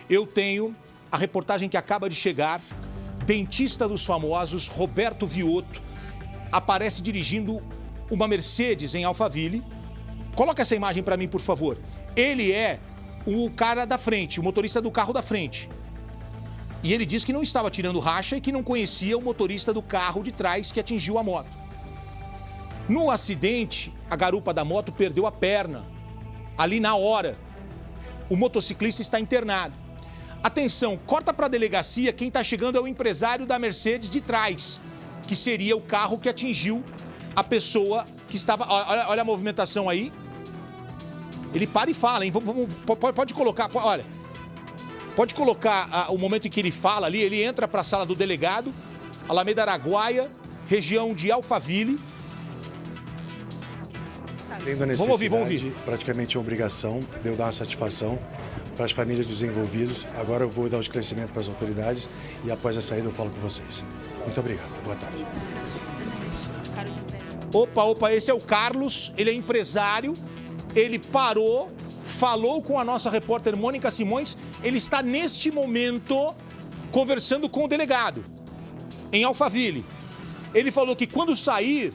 Eu tenho a reportagem que acaba de chegar. Dentista dos famosos, Roberto Viotto, aparece dirigindo uma Mercedes em Alphaville. Coloca essa imagem para mim, por favor. Ele é o cara da frente, o motorista do carro da frente. E ele diz que não estava tirando racha e que não conhecia o motorista do carro de trás que atingiu a moto. No acidente, a garupa da moto perdeu a perna. Ali na hora, o motociclista está internado. Atenção, corta para a delegacia, quem está chegando é o empresário da Mercedes de trás, que seria o carro que atingiu a pessoa que estava... Olha a movimentação aí. Ele para e fala, hein? Pode colocar, olha... Pode colocar o momento em que ele fala ali, ele entra para a sala do delegado, Alameda Araguaia, região de Alphaville. Tendo a necessidade, vamos ouvir. Praticamente uma obrigação de eu dar uma satisfação para as famílias dos envolvidos. Agora eu vou dar o esclarecimento para as autoridades e após a saída eu falo com vocês. Muito obrigado. Boa tarde. Opa, esse é o Carlos, ele é empresário, ele parou, falou com a nossa repórter Mônica Simões, ele está neste momento conversando com o delegado em Alphaville. Ele falou que quando sair,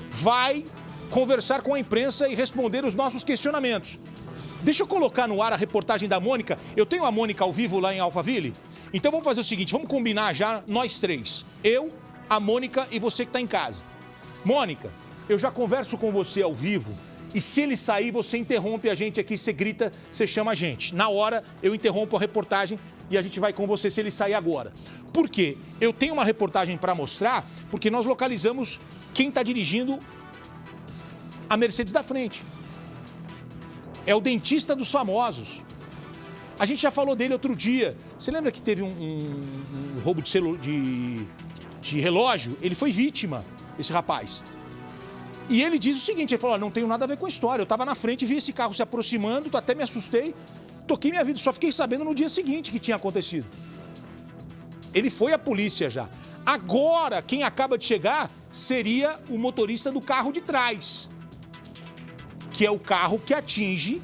vai conversar com a imprensa e responder os nossos questionamentos. Deixa eu colocar no ar a reportagem da Mônica. Eu tenho a Mônica ao vivo lá em Alphaville. Então vamos fazer o seguinte, vamos combinar já nós três. Eu, a Mônica e você que está em casa. Mônica, eu já converso com você ao vivo e se ele sair, você interrompe a gente aqui, você grita, você chama a gente. Na hora, eu interrompo a reportagem e a gente vai com você se ele sair agora. Por quê? Eu tenho uma reportagem para mostrar, porque nós localizamos quem está dirigindo a Mercedes da frente. É o dentista dos famosos. A gente já falou dele outro dia. Você lembra que teve um roubo de relógio? Ele foi vítima, esse rapaz. E ele diz o seguinte, ele falou, não tenho nada a ver com a história. Eu estava na frente, vi esse carro se aproximando, até me assustei, toquei minha vida, só fiquei sabendo no dia seguinte que tinha acontecido. Ele foi à polícia já. Agora, quem acaba de chegar seria o motorista do carro de trás, que é o carro que atinge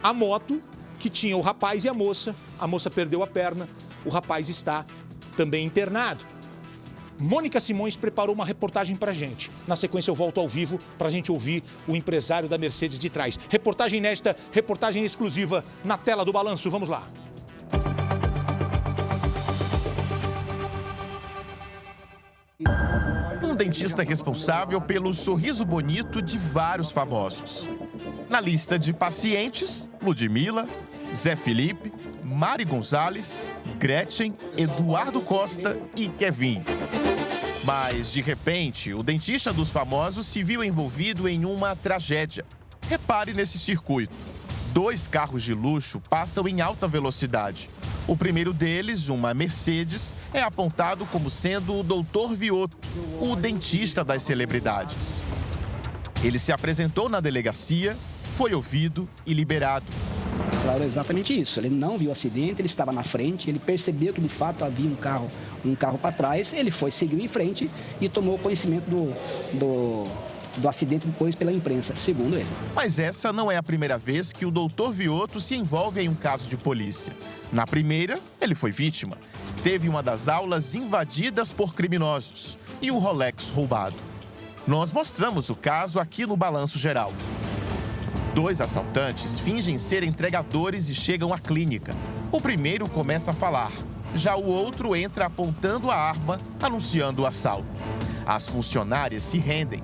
a moto que tinha o rapaz e a moça. A moça perdeu a perna, o rapaz está também internado. Mônica Simões preparou uma reportagem pra gente. Na sequência eu volto ao vivo pra gente ouvir o empresário da Mercedes de trás. Reportagem inédita, reportagem exclusiva na tela do Balanço. Vamos lá. Um dentista responsável pelo sorriso bonito de vários famosos. Na lista de pacientes, Ludmilla, Zé Felipe, Mari Gonzalez, Gretchen, Eduardo Costa e Kevin. Mas, de repente, o dentista dos famosos se viu envolvido em uma tragédia. Repare nesse circuito. 2 carros de luxo passam em alta velocidade. O primeiro deles, uma Mercedes, é apontado como sendo o Dr. Viotto, o dentista das celebridades. Ele se apresentou na delegacia, foi ouvido e liberado. Claro, exatamente isso. Ele não viu o acidente, ele estava na frente, ele percebeu que de fato havia um carro para trás, ele seguiu em frente e tomou conhecimento do acidente depois pela imprensa, segundo ele. Mas essa não é a primeira vez que o Dr. Viotto se envolve em um caso de polícia. Na primeira, ele foi vítima. Teve uma das aulas invadidas por criminosos e o Rolex roubado. Nós mostramos o caso aqui no Balanço Geral. 2 assaltantes fingem ser entregadores e chegam à clínica. O primeiro começa a falar, já o outro entra apontando a arma, anunciando o assalto. As funcionárias se rendem.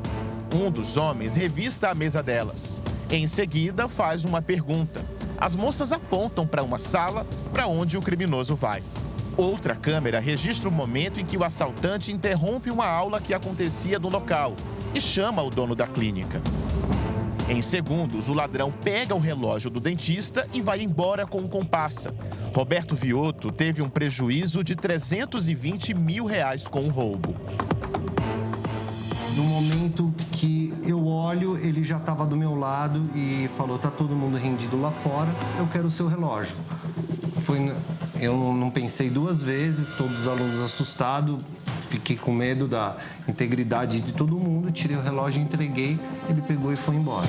Um dos homens revista a mesa delas. Em seguida, faz uma pergunta. As moças apontam para uma sala para onde o criminoso vai. Outra câmera registra o momento em que o assaltante interrompe uma aula que acontecia no local e chama o dono da clínica. Em segundos, o ladrão pega o relógio do dentista e vai embora com um comparsa. Roberto Viotto teve um prejuízo de R$320 mil com o roubo. No momento que eu olho, ele já estava do meu lado e falou, tá todo mundo rendido lá fora, eu quero o seu relógio. Eu não pensei 2 vezes, todos os alunos assustados, fiquei com medo da integridade de todo mundo, tirei o relógio e entreguei, ele pegou e foi embora.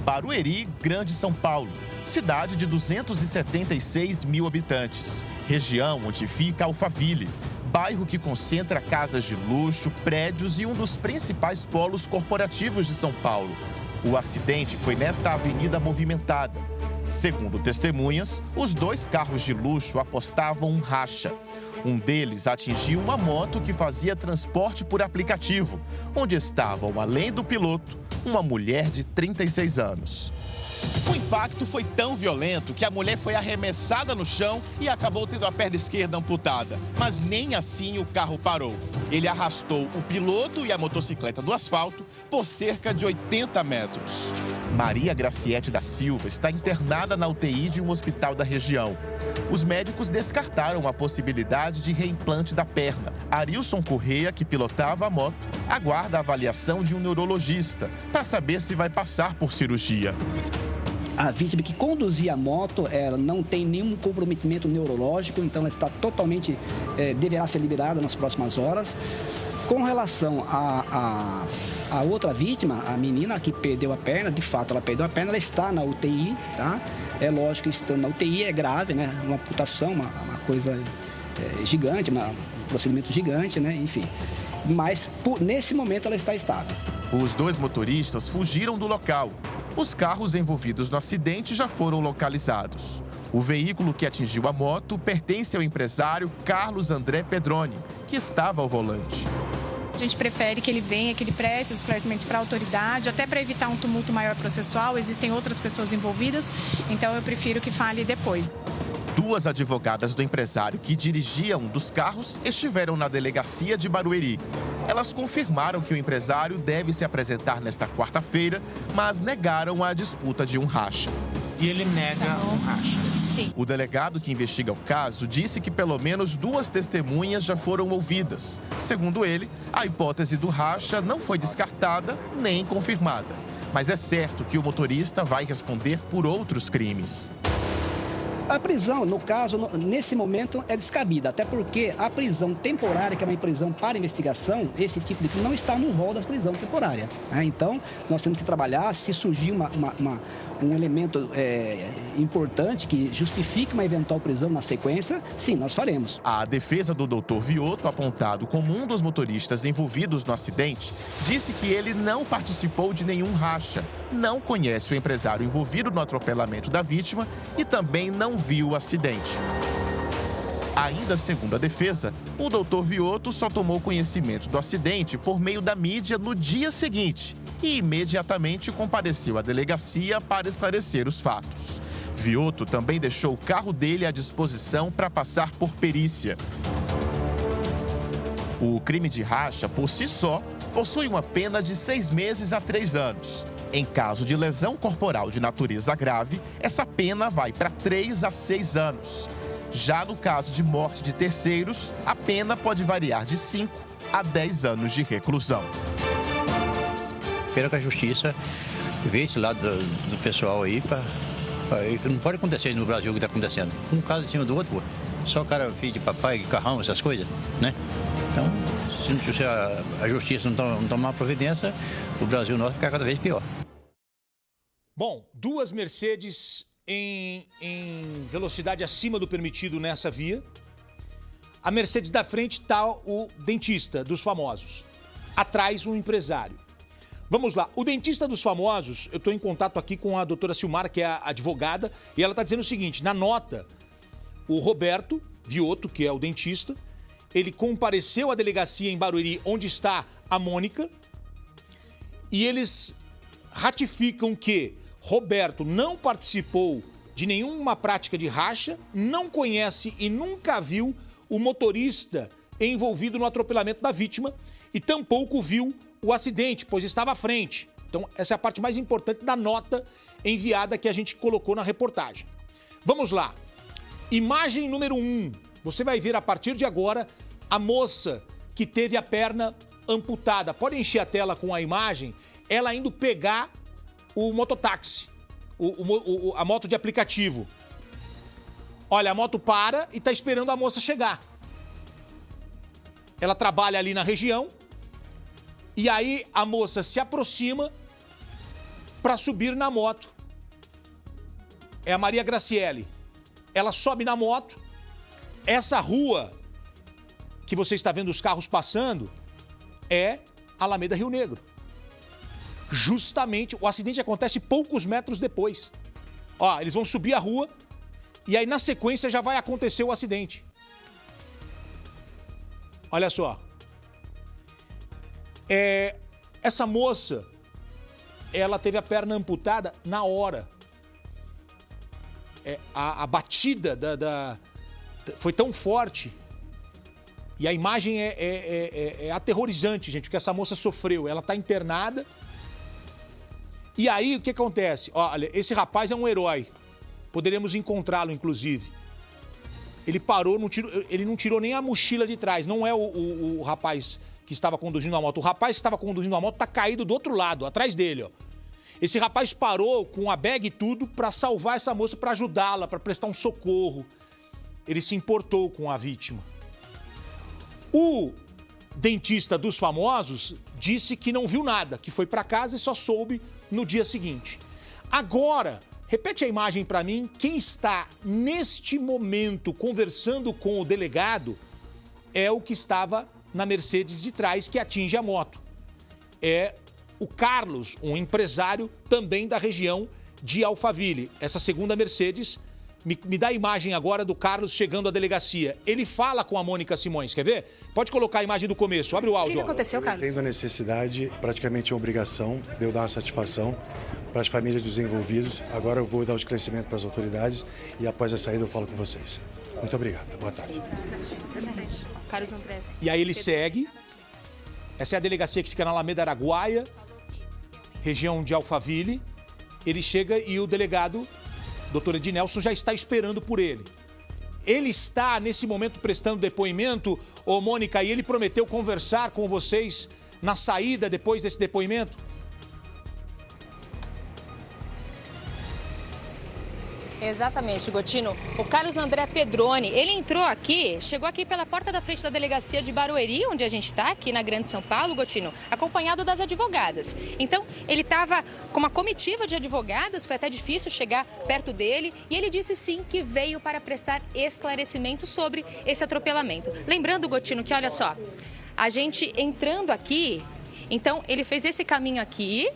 Barueri, Grande São Paulo, cidade de 276 mil habitantes, região onde fica Alphaville, bairro que concentra casas de luxo, prédios e um dos principais polos corporativos de São Paulo. O acidente foi nesta avenida movimentada. Segundo testemunhas, os 2 carros de luxo apostavam um racha. Um deles atingiu uma moto que fazia transporte por aplicativo, onde estavam, além do piloto, uma mulher de 36 anos. O impacto foi tão violento que a mulher foi arremessada no chão e acabou tendo a perna esquerda amputada. Mas nem assim o carro parou. Ele arrastou o piloto e a motocicleta do asfalto por cerca de 80 metros. Maria Graciete da Silva está internada na UTI de um hospital da região. Os médicos descartaram a possibilidade de reimplante da perna. Arilson Correia, que pilotava a moto, aguarda a avaliação de um neurologista para saber se vai passar por cirurgia. A vítima que conduzia a moto, ela não tem nenhum comprometimento neurológico, então ela está totalmente, deverá ser liberada nas próximas horas. Com relação à outra vítima, a menina que perdeu a perna, de fato ela perdeu a perna, ela está na UTI, tá? É lógico que estando na UTI é grave, né? Uma amputação, uma coisa gigante, um procedimento gigante, né? Enfim. Mas nesse momento ela está estável. Os 2 motoristas fugiram do local. Os carros envolvidos no acidente já foram localizados. O veículo que atingiu a moto pertence ao empresário Carlos André Pedroni, que estava ao volante. A gente prefere que ele venha, que ele preste os esclarecimentos para a autoridade, até para evitar um tumulto maior processual. Existem outras pessoas envolvidas, então eu prefiro que fale depois. 2 advogadas do empresário que dirigia um dos carros estiveram na delegacia de Barueri. Elas confirmaram que o empresário deve se apresentar nesta quarta-feira, mas negaram a disputa de um racha. E ele nega um racha. Sim. O delegado que investiga o caso disse que pelo menos 2 testemunhas já foram ouvidas. Segundo ele, a hipótese do racha não foi descartada nem confirmada. Mas é certo que o motorista vai responder por outros crimes. A prisão, no caso, nesse momento, é descabida, até porque a prisão temporária, que é uma prisão para investigação, esse tipo de crime não está no rol das prisões temporárias. Então, nós temos que trabalhar, se surgir um elemento importante que justifique uma eventual prisão na sequência, sim, nós faremos. A defesa do Dr. Vioto, apontado como um dos motoristas envolvidos no acidente, disse que ele não participou de nenhum racha, não conhece o empresário envolvido no atropelamento da vítima e também não viu o acidente. Ainda segundo a defesa, o Dr. Vioto só tomou conhecimento do acidente por meio da mídia no dia seguinte e imediatamente compareceu à delegacia para esclarecer os fatos. Vioto também deixou o carro dele à disposição para passar por perícia. O crime de racha, por si só, possui uma pena de 6 meses a 3 anos. Em caso de lesão corporal de natureza grave, essa pena vai para 3 a 6 anos. Já no caso de morte de terceiros, a pena pode variar de 5 a 10 anos de reclusão. Espero que a justiça veja esse lado do pessoal aí. Não pode acontecer no Brasil o que está acontecendo. Um caso em cima do outro, só o cara filho de papai, carrão, essas coisas, né? Então, se a justiça não tomar providência, o Brasil nosso fica cada vez pior. Bom, 2 Mercedes em velocidade acima do permitido nessa via. A Mercedes da frente está o dentista dos famosos. Atrás, um empresário. Vamos lá, o dentista dos famosos, eu estou em contato aqui com a doutora Silmara, que é a advogada, e ela está dizendo o seguinte, na nota, o Roberto Vioto, que é o dentista, ele compareceu à delegacia em Barueri, onde está a Mônica, e eles ratificam que Roberto não participou de nenhuma prática de racha, não conhece e nunca viu o motorista envolvido no atropelamento da vítima e tampouco viu o acidente, pois estava à frente. Então, essa é a parte mais importante da nota enviada que a gente colocou na reportagem. Vamos lá. Imagem número 1. Você vai ver a partir de agora a moça que teve a perna amputada. Pode encher a tela com a imagem, ela indo pegar o mototáxi, a moto de aplicativo. Olha, a moto para e está esperando a moça chegar. Ela trabalha ali na região e aí a moça se aproxima para subir na moto. É a Maria Graciele. Ela sobe na moto. Essa rua que você está vendo os carros passando é Alameda Rio Negro. Justamente, o acidente acontece poucos metros depois. Ó, eles vão subir a rua e aí na sequência já vai acontecer o acidente. Olha só. Essa moça, ela teve a perna amputada na hora. A batida foi tão forte. E a imagem é aterrorizante, gente, o que essa moça sofreu. Ela está internada. E aí, o que acontece? Olha, esse rapaz é um herói. Poderíamos encontrá-lo, inclusive. Ele parou, ele não tirou nem a mochila de trás. Não é o rapaz que estava conduzindo a moto. O rapaz que estava conduzindo a moto está caído do outro lado, atrás dele, ó. Esse rapaz parou com a bag e tudo para salvar essa moça, para ajudá-la, para prestar um socorro. Ele se importou com a vítima. O dentista dos famosos disse que não viu nada, que foi para casa e só soube no dia seguinte. Agora, repete a imagem para mim, quem está neste momento conversando com o delegado é o que estava na Mercedes de trás que atinge a moto. É o Carlos, um empresário também da região de Alphaville. Essa segunda Mercedes, me dá a imagem agora do Carlos chegando à delegacia. Ele fala com a Mônica Simões, quer ver? Pode colocar a imagem do começo, abre o áudio. O que aconteceu, Carlos? Tendo a necessidade, praticamente a obrigação de eu dar uma satisfação para as famílias dos envolvidos. Agora eu vou dar o esclarecimento para as autoridades e após a saída eu falo com vocês. Muito obrigado, boa tarde. Carlos André. E aí ele segue. Essa é a delegacia que fica na Alameda Araguaia, região de Alphaville. Ele chega e o delegado, Dr. Ednelson, já está esperando por ele. Ele está, nesse momento, prestando depoimento, ô Mônica, e ele prometeu conversar com vocês na saída depois desse depoimento? Exatamente, Gotino. O Carlos André Pedroni, ele entrou aqui, chegou aqui pela porta da frente da delegacia de Barueri, onde a gente está, aqui na Grande São Paulo, Gotino, acompanhado das advogadas. Então, ele estava com uma comitiva de advogadas, foi até difícil chegar perto dele, e ele disse sim que veio para prestar esclarecimento sobre esse atropelamento. Lembrando, Gotino, que olha só, a gente entrando aqui, então ele fez esse caminho aqui,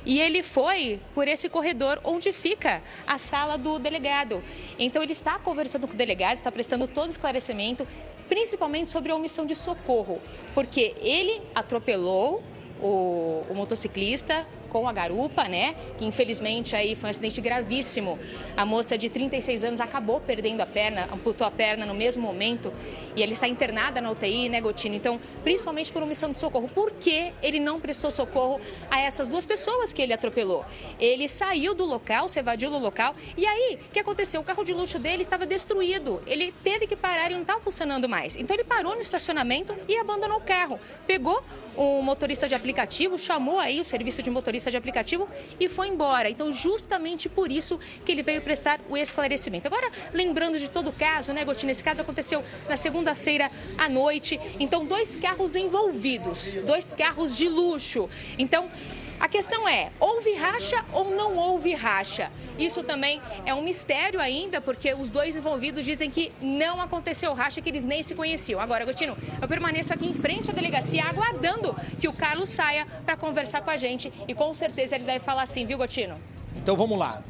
e ele foi por esse corredor onde fica a sala do delegado. Então ele está conversando com o delegado, está prestando todo esclarecimento, principalmente sobre a omissão de socorro, porque ele atropelou o motociclista com a garupa, né? Que infelizmente aí foi um acidente gravíssimo. A moça de 36 anos acabou perdendo a perna, amputou a perna no mesmo momento e ela está internada na UTI, né, Gotino? Então, principalmente por omissão de socorro. Por que ele não prestou socorro a essas duas pessoas que ele atropelou? Ele saiu do local, se evadiu do local e aí, o que aconteceu? O carro de luxo dele estava destruído. Ele teve que parar, ele não estava funcionando mais. Então, ele parou no estacionamento e abandonou o carro. Pegou um motorista de aplicativo, chamou aí o serviço de motorista de aplicativo e foi embora. Então, justamente por isso que ele veio prestar o esclarecimento. Agora, lembrando de todo o caso, né, Gotino? Esse caso aconteceu na segunda-feira à noite. Então, 2 carros envolvidos, 2 carros de luxo. Então, a questão é, houve racha ou não houve racha? Isso também é um mistério ainda, porque os 2 envolvidos dizem que não aconteceu racha, que eles nem se conheciam. Agora, Gotino, eu permaneço aqui em frente à delegacia, aguardando que o Carlos saia para conversar com a gente. E com certeza ele deve falar assim, viu, Gotino? Então vamos lá.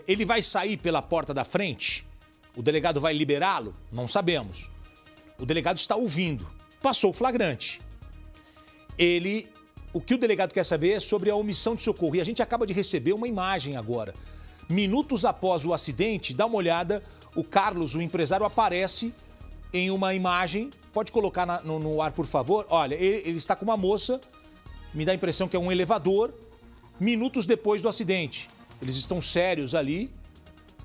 Ele vai sair pela porta da frente? O delegado vai liberá-lo? Não sabemos. O delegado está ouvindo. Passou o flagrante. O que o delegado quer saber é sobre a omissão de socorro. E a gente acaba de receber uma imagem agora. Minutos após o acidente, dá uma olhada, o Carlos, o empresário, aparece em uma imagem. Pode colocar no ar, por favor? Olha, ele está com uma moça, me dá a impressão que é um elevador, minutos depois do acidente. Eles estão sérios ali,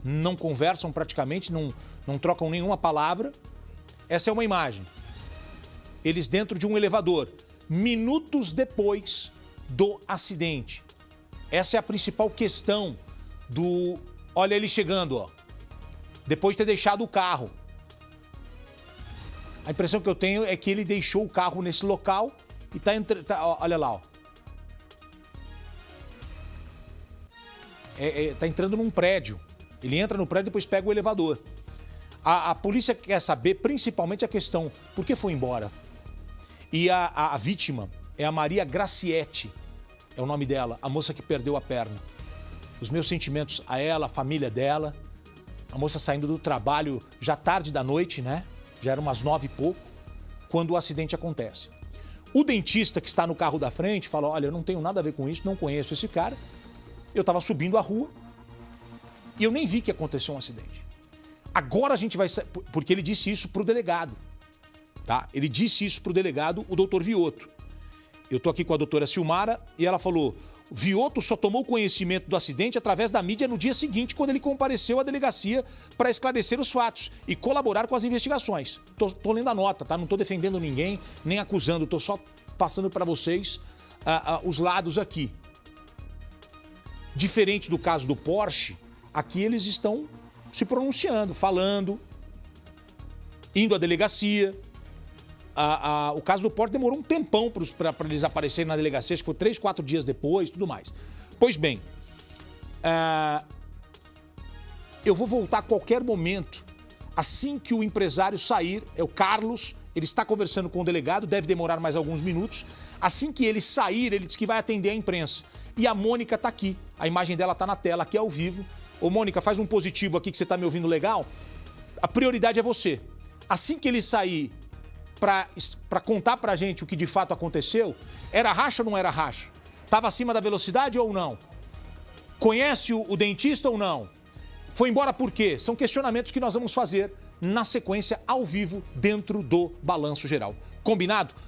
não conversam praticamente, não trocam nenhuma palavra. Essa é uma imagem. Eles dentro de um elevador. Minutos depois do acidente. Essa é a principal questão do... Olha ele chegando, ó. Depois de ter deixado o carro. A impressão que eu tenho é que ele deixou o carro nesse local e olha lá, ó. tá entrando num prédio. Ele entra no prédio e depois pega o elevador. A polícia quer saber principalmente a questão, por que foi embora? E a vítima é a Maria Graciete, é o nome dela, a moça que perdeu a perna. Os meus sentimentos a ela, a família dela, a moça saindo do trabalho já tarde da noite, né? Já eram umas 9 e pouco, quando o acidente acontece. O dentista que está no carro da frente fala, olha, eu não tenho nada a ver com isso, não conheço esse cara. Eu estava subindo a rua e eu nem vi que aconteceu um acidente. Agora a gente vai... Porque ele disse isso pro delegado, tá? Ele disse isso pro delegado, o doutor Vioto. Eu tô aqui com a doutora Silmara e ela falou, Vioto só tomou conhecimento do acidente através da mídia no dia seguinte, quando ele compareceu à delegacia para esclarecer os fatos e colaborar com as investigações. Tô lendo a nota, tá? Não tô defendendo ninguém, nem acusando, tô só passando para vocês os lados aqui. Diferente do caso do Porsche, aqui eles estão se pronunciando, falando, indo à delegacia. O caso do Porsche demorou um tempão para eles aparecerem na delegacia, acho que foi 3, 4 dias depois, tudo mais. Pois bem, eu vou voltar a qualquer momento, assim que o empresário sair, é o Carlos, ele está conversando com o delegado, deve demorar mais alguns minutos. Assim que ele sair, ele diz que vai atender a imprensa. E a Mônica está aqui, a imagem dela está na tela, aqui ao vivo. Ô, Mônica, faz um positivo aqui que você está me ouvindo legal. A prioridade é você. Assim que ele sair para contar pra gente o que de fato aconteceu, era racha ou não era racha? Estava acima da velocidade ou não? Conhece o dentista ou não? Foi embora por quê? São questionamentos que nós vamos fazer na sequência, ao vivo, dentro do Balanço Geral. Combinado?